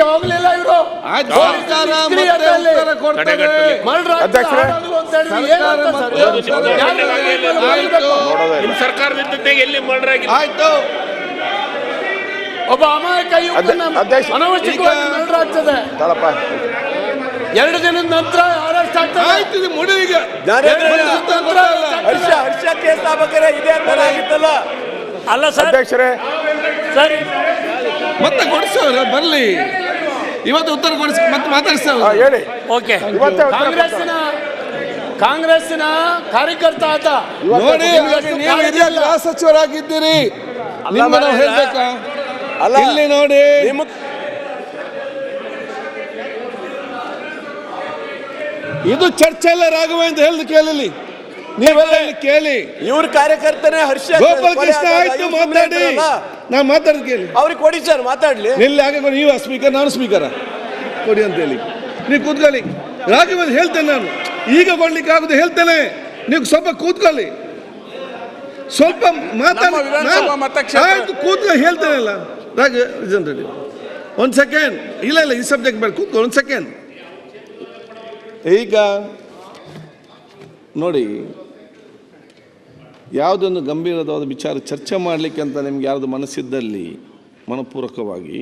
ಹೋಗ್ಲಿಲ್ಲ ಇವರು. ಸರ್ಕಾರದಿಂದ ಎಲ್ಲಿ ಮರ್ಡರ್ ಆಗಿದೆ? ಆಯ್ತು, ಒಬ್ಬ ಅಮಾಯಕ ಅನವಶ್ಯಕವಾಗಿ ಮರ್ಡರ್ ಆಗ್ತದೆ. 2 ದಿನದ ನಂತರ ಅರೆಸ್ಟ್ ಆಗ್ತದೆ. ಆಯ್ತು, ಮುಡಿಗೆ ಹರ್ಷ ಕೇಸ್ ಆಗ್ಬೇಕಾದ್ರೆ ಇದೆ ಅಂತ ಆಗಿತ್ತಲ್ಲ. ಅಲ್ಲ ಸರ್, ಅಧ್ಯಕ್ಷರೇ ಸರಿ ಮತ್ತೆ ಕೊಡಿಸೋರು ಬರ್ಲಿ, ಇವತ್ತು ಉತ್ತರ ಕೊಡಿಸಿ ಮತ್ತೆ ಮಾತಾಡಿಸ್ತಾವ ಹೇಳಿ. ಓಕೆ, ಕಾಂಗ್ರೆಸ್ಸಿನ ಕಾರ್ಯಕರ್ತ ಆತ. ನೋಡಿ, ನೀವು ಹಿರಿಯ ಗೃಹ ಸಚಿವರಾಗಿದ್ದೀರಿ, ನಿಮ್ಮನ್ನು ಹೇಳ್ಬೇಕಾ? ಅಲ್ಲ, ಇಲ್ಲಿ ನೋಡಿ, ಇದು ಚರ್ಚೆ ಎಲ್ಲ ರಾಘವೇಂದ್ರ ಹೇಳಿದ ಕೇಳಲಿ, ನೀವೆಲ್ಲ ಕೇಳಿ. ಇವ್ರ ಕಾರ್ಯಕರ್ತನೇ ಹರ್ಷ ಗೋಪಾಲ್ ಕೃಷ್ಣ. ಆಯ್ತು, ಮಾತಾಡಿ, ನಾನು ಮಾತಾಡ್ ಕೇಳಿ. ಅವ್ರಿಗೆ ಕೊಡಿ ಸರ್, ಮಾತಾಡ್ಲಿ. ನಿಲ್ಲಿ, ಹಾಗೆ ನೀವು ಸ್ಪೀಕರ್, ನಾನು ಸ್ಪೀಕರ, ಕೊಡಿ ಅಂತ ಹೇಳಿ. ನೀವು ಕೂತ್ಕೊಳ್ಳಿ. ರಾಘವೇಂದ್ರ ಹೇಳ್ತೇನೆ, ನಾನು ಈಗ ಕೊಡ್ಲಿಕ್ಕೆ ಆಗುದು ಹೇಳ್ತೇನೆ, ನೀವು ಸ್ವಲ್ಪ ಕೂತ್ಕೊಳ್ಳಿ, ಸ್ವಲ್ಪ ಮಾತಾಡಿ. ಆಯ್ತು, ಕೂತ್ಕೊಳ್ಳಿ, ಹೇಳ್ತೇನೆ ಅಲ್ಲ ರಾಘವೇಂದ್ರ ರೆಡ್ಡಿ. 1 ಸೆಕೆಂಡ್. ಇಲ್ಲ, ಈ ಸಬ್ಜೆಕ್ಟ್ ಬೇಡ, ಕೂತ್ಕೊಳ್ಳಿ 1 ಸೆಕೆಂಡ್. ಈಗ ನೋಡಿ, ಯಾವುದೊಂದು ಗಂಭೀರವಾದ ವಿಚಾರ ಚರ್ಚೆ ಮಾಡಲಿಕ್ಕೆ ಅಂತ ನಿಮ್ಗೆ ಯಾರ್ದು ಮನಸ್ಸಿದ್ದಲ್ಲಿ ಮನಪೂರ್ವಕವಾಗಿ